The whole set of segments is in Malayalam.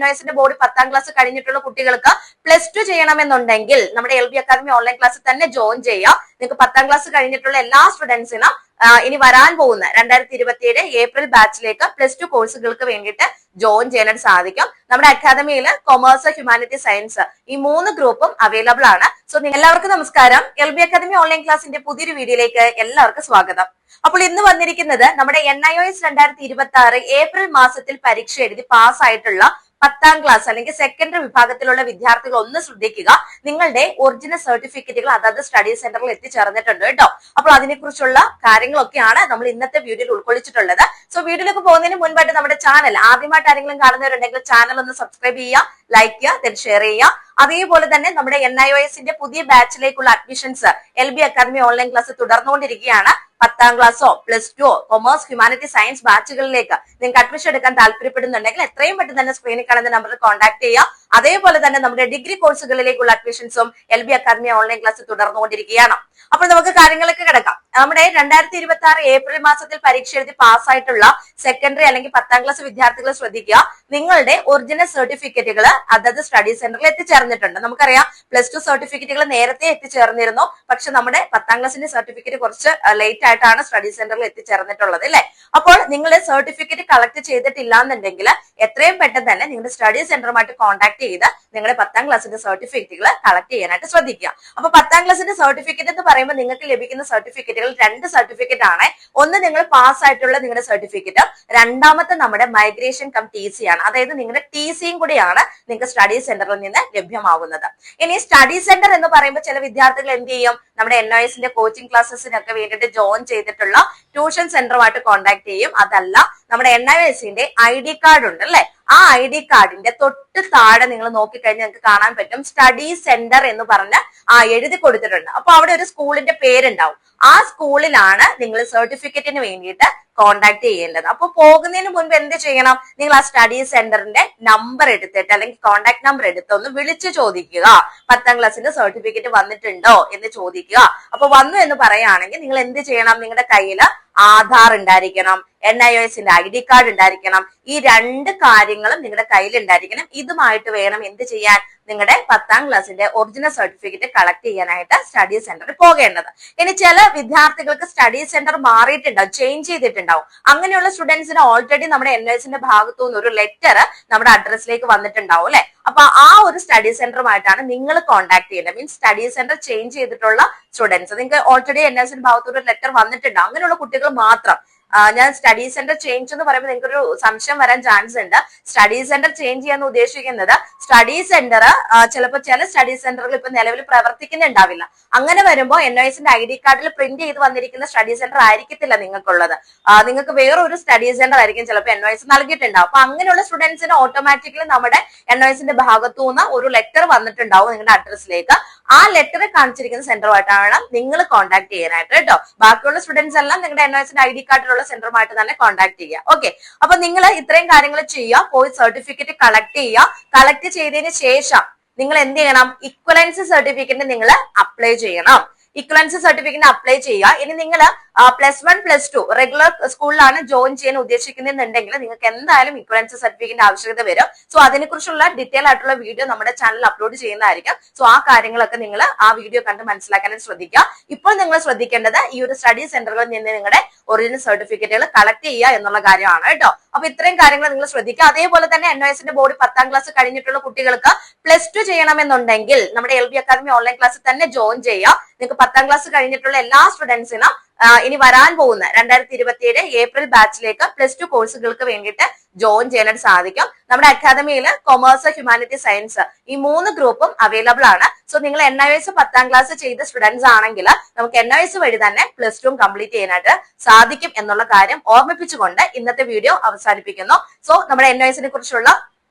NOSന്റെ ബോർഡ് 10ാം ക്ലാസ് കഴിഞ്ഞിട്ടുള്ള കുട്ടികൾക്ക് +2 ചെയ്യണമെന്നുണ്ടെങ്കിൽ നമ്മുടെ LB അക്കാദമി ഓൺലൈൻ ക്ലാസ്സിൽ തന്നെ ജോയിൻ ചെയ്യാം. നിങ്ങൾക്ക് 10ാം ക്ലാസ് കഴിഞ്ഞിട്ടുള്ള എല്ലാ സ്റ്റുഡൻസിനും ഇനി വരാൻ പോകുന്ന 2027 ഏപ്രിൽ ബാച്ചിലേക്ക് +2 കോഴ്സുകൾക്ക് വേണ്ടിയിട്ട് ജോയിൻ ചെയ്യാനായിട്ട് സാധിക്കും. നമ്മുടെ അക്കാദമിയിൽ കൊമേഴ്സ്, ഹ്യൂമാനിറ്റി, സയൻസ് ഈ 3 ഗ്രൂപ്പും അവൈലബിൾ ആണ്. സോ എല്ലാവർക്കും നമസ്കാരം. LB അക്കാദമി ഓൺലൈൻ ക്ലാസിന്റെ പുതിയൊരു വീഡിയോയിലേക്ക് എല്ലാവർക്കും സ്വാഗതം. അപ്പോൾ ഇന്ന് വന്നിരിക്കുന്നത് നമ്മുടെ NIOS 2026 ഏപ്രിൽ മാസത്തിൽ പരീക്ഷ എഴുതി പാസ്സായിട്ടുള്ള 10ാം ക്ലാസ് അല്ലെങ്കിൽ സെക്കൻഡറി വിഭാഗത്തിലുള്ള വിദ്യാർത്ഥികൾ ഒന്ന് ശ്രദ്ധിക്കുക. നിങ്ങളുടെ ഒറിജിനൽ സർട്ടിഫിക്കറ്റുകൾ അതായത് സ്റ്റഡി സെന്ററിൽ എത്തിച്ചേർന്നിട്ടുണ്ട് കേട്ടോ. അപ്പോൾ അതിനെക്കുറിച്ചുള്ള കാര്യങ്ങളൊക്കെയാണ് നമ്മൾ ഇന്നത്തെ വീഡിയോയിൽ ഉൾക്കൊള്ളിച്ചിട്ടുള്ളത്. സോ വീഡിയോയിലേക്ക് പോകുന്നതിന് മുൻപായിട്ട് നമ്മുടെ ചാനൽ ആദ്യമായിട്ട് ആരെങ്കിലും കാണുന്നവരുണ്ടെങ്കിൽ ചാനൽ ഒന്ന് സബ്സ്ക്രൈബ് ചെയ്യുക, ലൈക്ക് ചെയ്യുക, then ഷെയർ ചെയ്യുക. അതേപോലെ തന്നെ നമ്മുടെ NIOSന്റെ പുതിയ ബാച്ചിലേക്കുള്ള admissions LB academy online class തുടർന്നുകൊണ്ടിരിക്കുകയാണ്. 10ാം ക്ലാസ്സോ +2 കൊമേഴ്സ്, ഹ്യൂമാനിറ്റി, സയൻസ് ബാച്ചുകളിലേക്ക് നിങ്ങൾക്ക് അഡ്മിഷൻ എടുക്കാൻ താല്പര്യപ്പെടുന്നുണ്ടെങ്കിൽ എത്രയും പെട്ടെന്ന് തന്നെ സ്ക്രീനിൽ കാണുന്ന നമ്പറിൽ കോൺടാക്ട് ചെയ്യുക. അതേപോലെ തന്നെ നമ്മുടെ ഡിഗ്രി കോഴ്സുകളിലേക്കുള്ള അഡ്മിഷൻസും LB അക്കാദമി ഓൺലൈൻ ക്ലാസ് തുടർന്നുകൊണ്ടിരിക്കുകയാണ്. അപ്പോൾ നമുക്ക് കാര്യങ്ങളൊക്കെ കിടക്കാം. നമ്മുടെ 2026 ഏപ്രിൽ മാസത്തിൽ പരീക്ഷ എഴുതി പാസ്സായിട്ടുള്ള സെക്കൻഡറി അല്ലെങ്കിൽ 10ാം ക്ലാസ് വിദ്യാർത്ഥികൾ ശ്രദ്ധിക്കുക. നിങ്ങളുടെ ഒറിജിനൽ സർട്ടിഫിക്കറ്റുകൾ അതായത് സ്റ്റഡി സെന്ററിൽ എത്തിച്ചേർന്നിട്ടുണ്ട്. നമുക്കറിയാം +2 സർട്ടിഫിക്കറ്റുകൾ നേരത്തെ എത്തിച്ചേർന്നിരുന്നു. പക്ഷെ നമ്മുടെ 10ാം ക്ലാസിന്റെ സർട്ടിഫിക്കറ്റ് കുറച്ച് ലേറ്റ് ആയിട്ടാണ് സ്റ്റഡി സെന്ററിൽ എത്തിച്ചേർന്നിട്ടുള്ളത് അല്ലെ. അപ്പോൾ നിങ്ങളുടെ സർട്ടിഫിക്കറ്റ് കളക്ട് ചെയ്തിട്ടില്ല എന്നുണ്ടെങ്കിൽ എത്രയും പെട്ടെന്ന് തന്നെ നിങ്ങളുടെ സ്റ്റഡി സെന്ററുമായിട്ട് കോൺടാക്ട് ചെയ്ത് നിങ്ങളുടെ 10ാം ക്ലാസിന്റെ സർട്ടിഫിക്കറ്റുകൾ കളക്ട് ചെയ്യാനായിട്ട് ശ്രദ്ധിക്കുക. അപ്പൊ 10ാം ക്ലാസിന്റെ സർട്ടിഫിക്കറ്റ് എന്ന് പറയുമ്പോൾ നിങ്ങൾക്ക് ലഭിക്കുന്ന സർട്ടിഫിക്കറ്റുകൾ 2 സർട്ടിഫിക്കറ്റ് ആണ്. ഒന്ന് നിങ്ങൾ പാസ് ആയിട്ടുള്ള നിങ്ങളുടെ സർട്ടിഫിക്കറ്റ്, രണ്ടാമത്തെ നമ്മുടെ മൈഗ്രേഷൻ കം TC ആണ്. അതായത് നിങ്ങളുടെ TCയും കൂടിയാണ് നിങ്ങൾക്ക് സ്റ്റഡി സെന്ററിൽ നിന്ന് ലഭ്യമാകുന്നത്. ഇനി സ്റ്റഡി സെന്റർ എന്ന് പറയുമ്പോൾ ചില വിദ്യാർത്ഥികൾ എന്ത് ചെയ്യും, നമ്മുടെ NIOSന്റെ കോച്ചിങ് ക്ലാസ്സസിനൊക്കെ വേണ്ടിയിട്ട് ജോയിൻ ചെയ്തിട്ടുള്ള ട്യൂഷൻ സെന്ററുമായിട്ട് കോൺടാക്ട് ചെയ്യും. അതല്ല നമ്മുടെ NIOSന്റെ ID കാർഡ് ഉണ്ട് അല്ലെ, ആ ID കാർഡിന്റെ തൊട്ട് താഴെ നിങ്ങൾ നോക്കിക്കഴിഞ്ഞാൽ നിങ്ങൾക്ക് കാണാൻ പറ്റും സ്റ്റഡി സെന്റർ എന്ന് പറഞ്ഞ് എഴുതി കൊടുത്തിട്ടുണ്ട്. അപ്പൊ അവിടെ ഒരു സ്കൂളിന്റെ പേരുണ്ടാവും. ആ സ്കൂളിലാണ് നിങ്ങൾ സർട്ടിഫിക്കറ്റിന് വേണ്ടിയിട്ട് കോൺടാക്ട് ചെയ്യേണ്ടത്. അപ്പൊ പോകുന്നതിന് മുൻപ് എന്ത് ചെയ്യണം, നിങ്ങൾ ആ സ്റ്റഡി സെന്ററിന്റെ നമ്പർ എടുത്തിട്ട് അല്ലെങ്കിൽ കോൺടാക്ട് നമ്പർ എടുത്ത് ഒന്ന് വിളിച്ചു ചോദിക്കുക. 10ാം ക്ലാസ്സിന്റെ സർട്ടിഫിക്കറ്റ് വന്നിട്ടുണ്ടോ എന്ന് ചോദിക്കുക. അപ്പൊ വന്നു എന്ന് പറയുകയാണെങ്കിൽ നിങ്ങൾ എന്ത് ചെയ്യണം, നിങ്ങളുടെ കയ്യിൽ ആധാർ ഉണ്ടായിരിക്കണം, NIOSന്റെ ID കാർഡ് ഉണ്ടായിരിക്കണം. ഈ 2 കാര്യങ്ങളും നിങ്ങളുടെ കയ്യിൽ ഉണ്ടായിരിക്കണം. ഇതുമായിട്ട് വേണം എന്ത് ചെയ്യാൻ, നിങ്ങളുടെ 10ാം ക്ലാസ്സിന്റെ ഒറിജിനൽ സർട്ടിഫിക്കറ്റ് കളക്ട് ചെയ്യാനായിട്ട് സ്റ്റഡി സെന്ററിൽ പോകേണ്ടത്. ഇനി ചില വിദ്യാർത്ഥികൾക്ക് സ്റ്റഡി സെന്റർ മാറിയിട്ടുണ്ടാവും, ചേഞ്ച് ചെയ്തിട്ടുണ്ടാവും. അങ്ങനെയുള്ള സ്റ്റുഡൻസിന് ഓൾറെഡി നമ്മുടെ NIOSന്റെ ഭാഗത്തു നിന്ന് ഒരു ലെറ്റർ നമ്മുടെ അഡ്രസ്സിലേക്ക് വന്നിട്ടുണ്ടാവും അല്ലെ. അപ്പൊ ആ ഒരു സ്റ്റഡി സെന്ററുമായിട്ടാണ് നിങ്ങൾ കോൺടാക്ട് ചെയ്യേണ്ടത്. മീൻസ് സ്റ്റഡി സെന്റർ ചേഞ്ച് ചെയ്തിട്ടുള്ള സ്റ്റുഡൻസ്, നിങ്ങൾക്ക് ഓൾറെഡി NIOSന്റെ ഭാഗത്തു ഒരു ലെറ്റർ വന്നിട്ടുണ്ടാവും. അങ്ങനെയുള്ള കുട്ടികൾ മാത്രം. ഞാൻ സ്റ്റഡി സെന്റർ ചേഞ്ച് എന്ന് പറയുമ്പോൾ നിങ്ങൾക്കൊരു സംശയം വരാൻ ചാൻസ് ഉണ്ട്. സ്റ്റഡി സെന്റർ ചേഞ്ച് ചെയ്യാന്ന് ഉദ്ദേശിക്കുന്നത് സ്റ്റഡി സെന്റർ ചിലപ്പോൾ ചില സ്റ്റഡി സെന്ററുകൾ ഇപ്പൊ നിലവിൽ പ്രവർത്തിക്കുന്നുണ്ടാവില്ല. അങ്ങനെ വരുമ്പോൾ NIOSന്റെ ID കാർഡിൽ പ്രിന്റ് ചെയ്ത് വന്നിരിക്കുന്ന സ്റ്റഡി സെന്റർ ആയിരിക്കത്തില്ല നിങ്ങൾക്കുള്ളത്. നിങ്ങൾക്ക് വേറൊരു സ്റ്റഡി സെന്റർ ആയിരിക്കും ചിലപ്പോൾ NIOS നൽകിയിട്ടുണ്ടാവും. അപ്പൊ അങ്ങനെയുള്ള സ്റ്റുഡൻസിന് ഓട്ടോമാറ്റിക്കലി നമ്മുടെ NIOSന്റെ ഭാഗത്തു നിന്ന് ഒരു ലെറ്റർ വന്നിട്ടുണ്ടാവും നിങ്ങളുടെ അഡ്രസ്സിലേക്ക്. ആ ലെറ്റർ കാണിച്ചിരിക്കുന്ന സെന്ററുമായിട്ടാണ് നിങ്ങൾ കോൺടാക്ട് ചെയ്യാനായിട്ട് കേട്ടോ. ബാക്കിയുള്ള സ്റ്റുഡൻസ് എല്ലാം നിങ്ങളുടെ NIOSന്റെ ID കാർഡിലുള്ള സെന്ററുമായിട്ട് തന്നെ കോൺടാക്ട് ചെയ്യുക. ഓക്കെ, അപ്പൊ നിങ്ങൾ ഇത്രയും കാര്യങ്ങൾ ചെയ്യുക. പോയി സർട്ടിഫിക്കറ്റ് കളക്ട് ചെയ്യുക. കളക്ട് ചെയ്തതിന് ശേഷം നിങ്ങൾ എന്ത് ചെയ്യണം, ഇക്വലൻസി സർട്ടിഫിക്കറ്റ് നിങ്ങൾ അപ്ലൈ ചെയ്യണം. ഇക്വലൻസി സർട്ടിഫിക്കറ്റ് അപ്ലൈ ചെയ്യുക. ഇനി നിങ്ങൾ +1 +2 റെഗുലർ സ്കൂളിലാണ് ജോയിൻ ചെയ്യാൻ ഉദ്ദേശിക്കുന്നുണ്ടെങ്കിൽ നിങ്ങൾക്ക് എന്തായാലും ഇക്വലൻസി സർട്ടിഫിക്കറ്റ് ആവശ്യകത വരും. സോ അതിനെക്കുറിച്ചുള്ള ഡീറ്റെയിൽ ആയിട്ടുള്ള വീഡിയോ നമ്മുടെ ചാനലിൽ അപ്ലോഡ് ചെയ്യുന്നതായിരിക്കും. സോ ആ കാര്യങ്ങളൊക്കെ നിങ്ങൾ ആ വീഡിയോ കണ്ട് മനസ്സിലാക്കാനായിട്ട് ശ്രദ്ധിക്കുക. ഇപ്പോൾ നിങ്ങൾ ശ്രദ്ധിക്കേണ്ടത് ഈ ഒരു സ്റ്റഡി സെന്ററുകളിൽ നിന്ന് നിങ്ങളുടെ ഒറിജിനൽ സർട്ടിഫിക്കറ്റുകൾ കളക്ട് ചെയ്യുക എന്നുള്ള കാര്യമാണ് കേട്ടോ. അപ്പൊ ഇത്രയും കാര്യങ്ങൾ നിങ്ങൾ ശ്രദ്ധിക്കുക. അതേപോലെ തന്നെ NIOSന്റെ ബോർഡ് 10ാം ക്ലാസ് കഴിഞ്ഞിട്ടുള്ള കുട്ടികൾക്ക് +2 ചെയ്യണമെന്നുണ്ടെങ്കിൽ നമ്മുടെ LB അക്കാദമി ഓൺലൈൻ ക്ലാസ്സിൽ തന്നെ ജോയിൻ ചെയ്യുക. നിങ്ങൾക്ക് 10ാം ക്ലാസ് കഴിഞ്ഞിട്ടുള്ള എല്ലാ സ്റ്റുഡൻസിനും ഇനി വരാൻ പോകുന്ന 2027 ഏപ്രിൽ ബാച്ചിലേക്ക് +2 കോഴ്സുകൾക്ക് വേണ്ടിയിട്ട് ജോയിൻ ചെയ്യാനായിട്ട് സാധിക്കും. നമ്മുടെ അക്കാദമിയിൽ കൊമേഴ്സ്, ഹ്യൂമാനിറ്റി, സയൻസ് ഈ 3 ഗ്രൂപ്പും അവൈലബിൾ ആണ്. സോ നിങ്ങൾ NIOS 10ാം ക്ലാസ് ചെയ്ത സ്റ്റുഡൻസ് ആണെങ്കിൽ നമുക്ക് NIOS വഴി തന്നെ +2 കംപ്ലീറ്റ് ചെയ്യാനായിട്ട് സാധിക്കും എന്നുള്ള കാര്യം ഓർമ്മിപ്പിച്ചുകൊണ്ട് ഇന്നത്തെ വീഡിയോ അവസാനിപ്പിക്കുന്നു. സോ നമ്മുടെ NIOSനെ കുറിച്ചുള്ള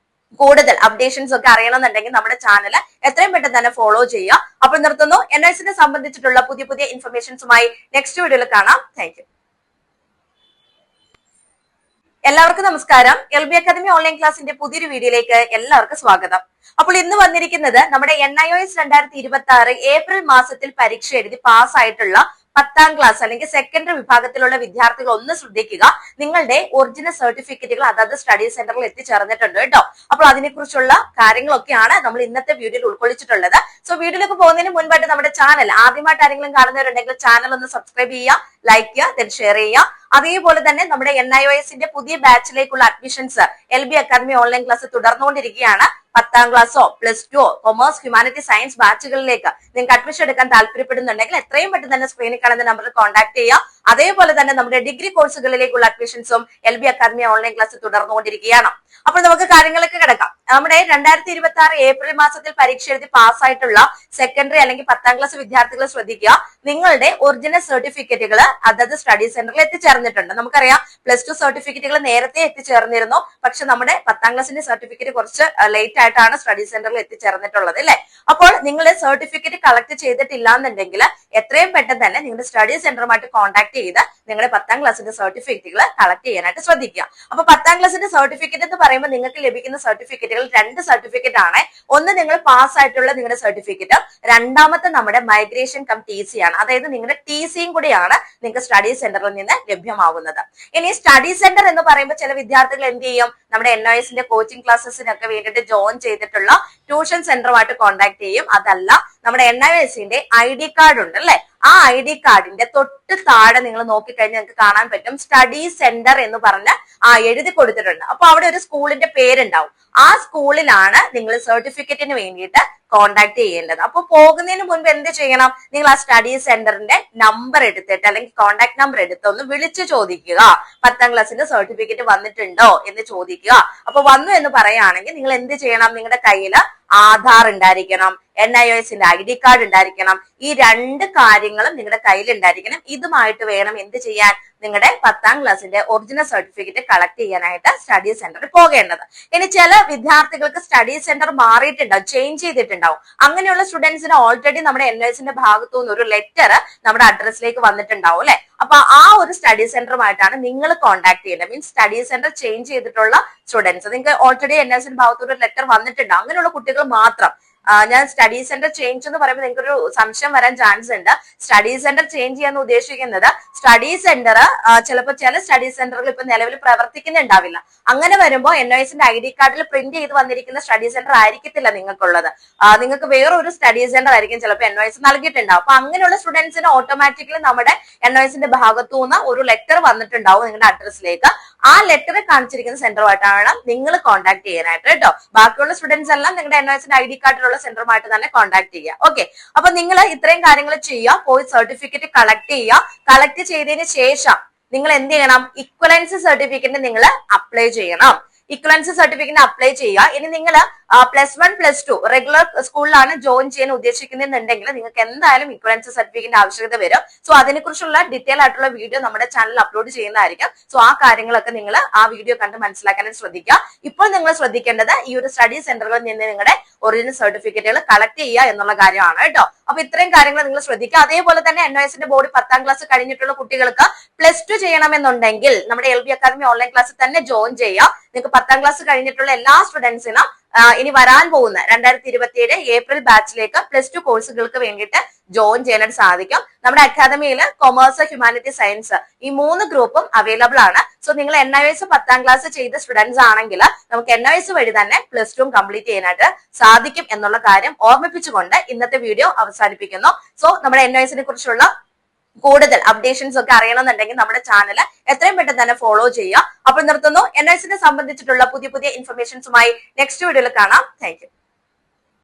കൂടുതൽ അപ്ഡേഷൻസ് ഒക്കെ അറിയണമെന്നുണ്ടെങ്കിൽ നമ്മുടെ ചാനൽ എത്രയും പെട്ടെന്ന് തന്നെ ഫോളോ ചെയ്യുക. അപ്പോൾ നിർത്തുന്നു. NIOSനെ സംബന്ധിച്ചിട്ടുള്ള പുതിയ പുതിയ ഇൻഫർമേഷൻസുമായി നെക്സ്റ്റ് വീഡിയോയിൽ കാണാം. Thank you. എല്ലാവർക്കും നമസ്കാരം. LB അക്കാദമി ഓൺലൈൻ ക്ലാസിന്റെ പുതിയൊരു വീഡിയോയിലേക്ക് എല്ലാവർക്കും സ്വാഗതം. അപ്പോൾ ഇന്ന് വന്നിരിക്കുന്നത് നമ്മുടെ NIOS 2026 ഏപ്രിൽ മാസത്തിൽ പരീക്ഷ എഴുതി പാസ്സായിട്ടുള്ള 10ാം ക്ലാസ് അല്ലെങ്കിൽ സെക്കൻഡറി വിഭാഗത്തിലുള്ള വിദ്യാർത്ഥികൾ ഒന്ന് ശ്രദ്ധിക്കുക. നിങ്ങളുടെ ഒറിജിനൽ സർട്ടിഫിക്കറ്റുകൾ അതായത് സ്റ്റഡി സെന്ററിൽ എത്തിച്ചേർന്നിട്ടുണ്ട് കേട്ടോ. അപ്പോൾ അതിനെക്കുറിച്ചുള്ള കാര്യങ്ങളൊക്കെയാണ് നമ്മൾ ഇന്നത്തെ വീഡിയോയിൽ ഉൾക്കൊള്ളിച്ചിട്ടുള്ളത്. സോ വീഡിയോയിലേക്ക് പോകുന്നതിന് മുൻപായിട്ട് നമ്മുടെ ചാനൽ ആദ്യമായിട്ട് ആരെങ്കിലും കാണുന്നവരുണ്ടെങ്കിൽ ചാനൽ ഒന്ന് സബ്സ്ക്രൈബ് ചെയ്യുക, ലൈക്ക് ചെയ്യുക, then ഷെയർ ചെയ്യുക. അതേപോലെ തന്നെ നമ്മുടെ NIOSന്റെ പുതിയ ബാച്ചിലേക്കുള്ള admissions LB academy online class തുടർന്നുകൊണ്ടിരിക്കുകയാണ്. 10ാം ക്ലാസ്സോ +2 കൊമേഴ്സ് ഹ്യൂമാനിറ്റി സയൻസ് ബാച്ചുകളിലേക്ക് നിങ്ങൾക്ക് അഡ്മിഷൻ എടുക്കാൻ താല്പര്യപ്പെടുന്നുണ്ടെങ്കിൽ എത്രയും പെട്ടെന്ന് തന്നെ സ്ക്രീനിൽ കാണുന്ന നമ്പറിൽ കോൺടാക്ട് ചെയ്യുക. അതേപോലെ തന്നെ നമ്മുടെ ഡിഗ്രി കോഴ്സുകളിലേക്കുള്ള അഡ്മിഷൻസും LB അക്കാദമി ഓൺലൈൻ ക്ലാസ് തുടർന്നുകൊണ്ടിരിക്കുകയാണ്. അപ്പോൾ നമുക്ക് കാര്യങ്ങളിലേക്ക് കിടക്കാം. നമ്മുടെ 2026 ഏപ്രിൽ മാസത്തിൽ പരീക്ഷ എഴുതി പാസ്സായിട്ടുള്ള സെക്കൻഡറി അല്ലെങ്കിൽ 10ാം ക്ലാസ് വിദ്യാർത്ഥികൾ ശ്രദ്ധിക്കുക. നിങ്ങളുടെ ഒറിജിനൽ സർട്ടിഫിക്കറ്റുകൾ അതായത് സ്റ്റഡി സെന്ററിൽ എത്തിച്ചേർന്നിട്ടുണ്ട്. നമുക്കറിയാം +2 സർട്ടിഫിക്കറ്റുകൾ നേരത്തെ എത്തിച്ചേർന്നിരുന്നു. പക്ഷെ നമ്മുടെ 10ാം ക്ലാസിന്റെ സർട്ടിഫിക്കറ്റ് കുറച്ച് ലേറ്റ് ആയിട്ടാണ് സ്റ്റഡി സെന്ററിൽ എത്തിച്ചേർന്നിട്ടുള്ളത് അല്ലെ. അപ്പോൾ നിങ്ങൾ സർട്ടിഫിക്കറ്റ് കളക്ട് ചെയ്തിട്ടില്ല എന്നുണ്ടെങ്കിൽ എത്രയും പെട്ടെന്ന് തന്നെ നിങ്ങളുടെ സ്റ്റഡി സെന്ററുമായിട്ട് കോൺടാക്ട് ചെയ്ത് നിങ്ങളുടെ 10ാം ക്ലാസിന്റെ സർട്ടിഫിക്കറ്റുകൾ കളക്ട് ചെയ്യാനായിട്ട് ശ്രദ്ധിക്കുക. അപ്പൊ 10ാം ക്ലാസിന്റെ സർട്ടിഫിക്കറ്റ് എന്ന് പറയുമ്പോൾ നിങ്ങൾക്ക് ലഭിക്കുന്ന സർട്ടിഫിക്കറ്റുകൾ 2 സർട്ടിഫിക്കറ്റ് ആണ്. ഒന്ന് നിങ്ങൾ പാസ് ആയിട്ടുള്ള നിങ്ങളുടെ സർട്ടിഫിക്കറ്റ്, രണ്ടാമത്തെ നമ്മുടെ മൈഗ്രേഷൻ കം TC ആണ്. അതായത് നിങ്ങളുടെ TCയും കൂടിയാണ് നിങ്ങൾക്ക് സ്റ്റഡി സെന്ററിൽ നിന്ന് ലഭ്യമാകുന്നത്. ഇനി സ്റ്റഡി സെന്റർ എന്ന് പറയുമ്പോൾ ചില വിദ്യാർത്ഥികൾ എന്ത് ചെയ്യും, നമ്മുടെ NIOSന്റെ കോച്ചിങ് ക്ലാസ്സസിനൊക്കെ വേണ്ടിയിട്ട് ജോയിൻ ചെയ്തിട്ടുള്ള ട്യൂഷൻ സെന്ററുമായിട്ട് കോൺടാക്ട് ചെയ്യും. അതല്ല, നമ്മുടെ NIOSന്റെ ID കാർഡ് ഉണ്ട് അല്ലെ, ആ ID കാർഡിന്റെ തൊട്ട് താഴെ നിങ്ങൾ നോക്കിക്കഴിഞ്ഞാൽ നിങ്ങൾക്ക് കാണാൻ പറ്റും സ്റ്റഡി സെന്റർ എന്ന് പറഞ്ഞ് എഴുതി കൊടുത്തിട്ടുണ്ട്. അപ്പൊ അവിടെ ഒരു സ്കൂളിന്റെ പേരുണ്ടാവും. ആ സ്കൂളിലാണ് നിങ്ങൾ സർട്ടിഫിക്കറ്റിന് വേണ്ടിയിട്ട് കോൺടാക്ട് ചെയ്യേണ്ടത്. അപ്പൊ പോകുന്നതിന് മുൻപ് എന്ത് ചെയ്യണം, നിങ്ങൾ ആ സ്റ്റഡി സെന്ററിന്റെ നമ്പർ എടുത്തിട്ട് അല്ലെങ്കിൽ കോൺടാക്ട് നമ്പർ എടുത്ത് ഒന്ന് വിളിച്ചു ചോദിക്കുക. 10ാം ക്ലാസ്സിന്റെ സർട്ടിഫിക്കറ്റ് വന്നിട്ടുണ്ടോ എന്ന് ചോദിക്കുക. അപ്പൊ വന്നു എന്ന് പറയുകയാണെങ്കിൽ നിങ്ങൾ എന്ത് ചെയ്യണം, നിങ്ങളുടെ കയ്യിൽ ആധാർ ഉണ്ടായിരിക്കണം, NIOSന്റെ ID കാർഡ് ഉണ്ടായിരിക്കണം. ഈ 2 കാര്യങ്ങളും നിങ്ങളുടെ കയ്യിൽ ഉണ്ടായിരിക്കണം. ഇതുമായിട്ട് വേണം എന്ത് ചെയ്യാൻ, നിങ്ങളുടെ 10ാം ക്ലാസ്സിന്റെ ഒറിജിനൽ സർട്ടിഫിക്കറ്റ് കളക്ട് ചെയ്യാനായിട്ട് സ്റ്റഡി സെന്ററിൽ പോകേണ്ടത്. ഇനി ചില വിദ്യാർത്ഥികൾക്ക് സ്റ്റഡി സെന്റർ മാറിയിട്ടുണ്ടാവും, ചേഞ്ച് ചെയ്തിട്ടുണ്ടാവും. അങ്ങനെയുള്ള സ്റ്റുഡൻസിന് ഓൾറെഡി നമ്മുടെ NIOSന്റെ ഭാഗത്തു നിന്ന് ഒരു ലെറ്റർ നമ്മുടെ അഡ്രസ്സിലേക്ക് വന്നിട്ടുണ്ടാവും അല്ലെ. അപ്പൊ ആ ഒരു സ്റ്റഡി സെന്ററുമായിട്ടാണ് നിങ്ങൾ കോൺടാക്ട് ചെയ്യേണ്ടത്. മീൻസ് സ്റ്റഡി സെന്റർ ചേഞ്ച് ചെയ്തിട്ടുള്ള സ്റ്റുഡൻസ്, നിങ്ങൾക്ക് ഓൾറെഡി NIOSന്റെ ഭാഗത്തു ഒരു ലെറ്റർ വന്നിട്ടുണ്ടാവും. അങ്ങനെയുള്ള കുട്ടികൾ മാത്രം. ഞാൻ സ്റ്റഡി സെന്റർ ചേഞ്ച് എന്ന് പറയുമ്പോൾ നിങ്ങൾക്കൊരു സംശയം വരാൻ ചാൻസ് ഉണ്ട്. സ്റ്റഡി സെന്റർ ചേഞ്ച് ചെയ്യാൻ ഉദ്ദേശിക്കുന്നത് സ്റ്റഡി സെന്റർ ചിലപ്പോൾ ചില സ്റ്റഡി സെന്ററുകൾ ഇപ്പൊ നിലവിൽ പ്രവർത്തിക്കുന്നുണ്ടാവില്ല. അങ്ങനെ വരുമ്പോൾ NIOSന്റെ ID കാർഡിൽ പ്രിന്റ് ചെയ്ത് വന്നിരിക്കുന്ന സ്റ്റഡി സെന്റർ ആയിരിക്കത്തില്ല നിങ്ങൾക്കുള്ളത്. നിങ്ങൾക്ക് വേറൊരു സ്റ്റഡി സെന്റർ ആയിരിക്കും ചിലപ്പോൾ NIOS നൽകിയിട്ടുണ്ടാവും. അപ്പൊ അങ്ങനെയുള്ള സ്റ്റുഡൻസിന് ഓട്ടോമാറ്റിക്കലി നമ്മുടെ NIOSന്റെ ഭാഗത്തു നിന്ന് ഒരു ലെറ്റർ വന്നിട്ടുണ്ടാവും നിങ്ങളുടെ അഡ്രസ്സിലേക്ക്. ആ ലെറ്റർ കാണിച്ചിരിക്കുന്ന സെന്ററുമായിട്ടാണ് നിങ്ങൾ കോൺടാക്ട് ചെയ്യാനായിട്ട് കേട്ടോ. ബാക്കിയുള്ള സ്റ്റുഡൻസ് എല്ലാം നിങ്ങളുടെ NIOSന്റെ ID കാർഡിലുള്ള സെന്ററുമായിട്ട് തന്നെ കോൺടാക്ട് ചെയ്യുക. ഓക്കെ, അപ്പൊ നിങ്ങൾ ഇത്രയും കാര്യങ്ങൾ ചെയ്യുക. പോയി സർട്ടിഫിക്കറ്റ് കളക്ട് ചെയ്യുക. കളക്ട് ചെയ്തതിന് ശേഷം നിങ്ങൾ എന്ത് ചെയ്യണം, ഇക്വലൻസ് സർട്ടിഫിക്കറ്റ് നിങ്ങൾ അപ്ലൈ ചെയ്യണം. ഇക്വലൻസ് സർട്ടിഫിക്കറ്റ് അപ്ലൈ ചെയ്യുക. ഇനി നിങ്ങൾ +1 +2 റെഗുലർ സ്കൂളിലാണ് ജോയിൻ ചെയ്യാൻ ഉദ്ദേശിക്കുന്നുണ്ടെങ്കിൽ നിങ്ങൾക്ക് എന്തായാലും ഇക്വലൻസ് സർട്ടിഫിക്കറ്റ് ആവശ്യകത വരും. സോ അതിനെക്കുറിച്ചുള്ള ഡീറ്റെയിൽ ആയിട്ടുള്ള വീഡിയോ നമ്മുടെ ചാനൽ അപ്ലോഡ് ചെയ്യുന്നതായിരിക്കും. സോ ആ കാര്യങ്ങളൊക്കെ നിങ്ങൾ ആ വീഡിയോ കണ്ട് മനസ്സിലാക്കാനായിട്ട് ശ്രദ്ധിക്കുക. ഇപ്പോൾ നിങ്ങൾ ശ്രദ്ധിക്കേണ്ടത് ഈ ഒരു സ്റ്റഡി സെന്ററുകളിൽ നിന്ന് നിങ്ങളുടെ ഒറിജിനൽ സർട്ടിഫിക്കറ്റുകൾ കളക്ട് ചെയ്യുക എന്നുള്ള കാര്യമാണ് കേട്ടോ. അപ്പൊ ഇത്രയും കാര്യങ്ങൾ നിങ്ങൾ ശ്രദ്ധിക്കുക. അതേപോലെ തന്നെ NIOSന്റെ ബോർഡ് 10ാം ക്ലാസ് കഴിഞ്ഞിട്ടുള്ള കുട്ടികൾക്ക് +2 ചെയ്യണമെന്നുണ്ടെങ്കിൽ നമ്മുടെ LB അക്കാദമി ഓൺലൈൻ ക്ലാസ് തന്നെ ജോയിൻ ചെയ്യുക. നിങ്ങൾക്ക് 10ാം ക്ലാസ് കഴിഞ്ഞിട്ടുള്ള എല്ലാ സ്റ്റുഡൻസിനും ഇനി വരാൻ പോകുന്ന 2027 ഏപ്രിൽ ബാച്ചിലേക്ക് +2 കോഴ്സുകൾക്ക് വേണ്ടിയിട്ട് ജോയിൻ ചെയ്യാനായിട്ട് സാധിക്കും. നമ്മുടെ അക്കാദമിയിൽ കൊമേഴ്സ്, ഹ്യൂമാനിറ്റി, സയൻസ് ഈ 3 ഗ്രൂപ്പും അവൈലബിൾ ആണ്. സോ നിങ്ങൾ NIOS 10ാം ക്ലാസ് ചെയ്ത സ്റ്റുഡൻസ് ആണെങ്കിൽ നമുക്ക് NIOS വഴി തന്നെ +2 കംപ്ലീറ്റ് ചെയ്യാനായിട്ട് സാധിക്കും എന്നുള്ള കാര്യം ഓർമ്മിപ്പിച്ചുകൊണ്ട് ഇന്നത്തെ വീഡിയോ അവസാനിപ്പിക്കുന്നു. സോ നമ്മുടെ NIOSനെ കുറിച്ചുള്ള കൂടുതൽ അപ്ഡേഷൻസ് ഒക്കെ അറിയണമെന്നുണ്ടെങ്കിൽ നമ്മുടെ ചാനൽ എത്രയും പെട്ടെന്ന് തന്നെ ഫോളോ ചെയ്യുക. അപ്പോൾ നിർത്തുന്നു. NIOSനെ സംബന്ധിച്ചിട്ടുള്ള പുതിയ ഇൻഫർമേഷൻസുമായി നെക്സ്റ്റ് വീഡിയോയിൽ കാണാം. Thank you.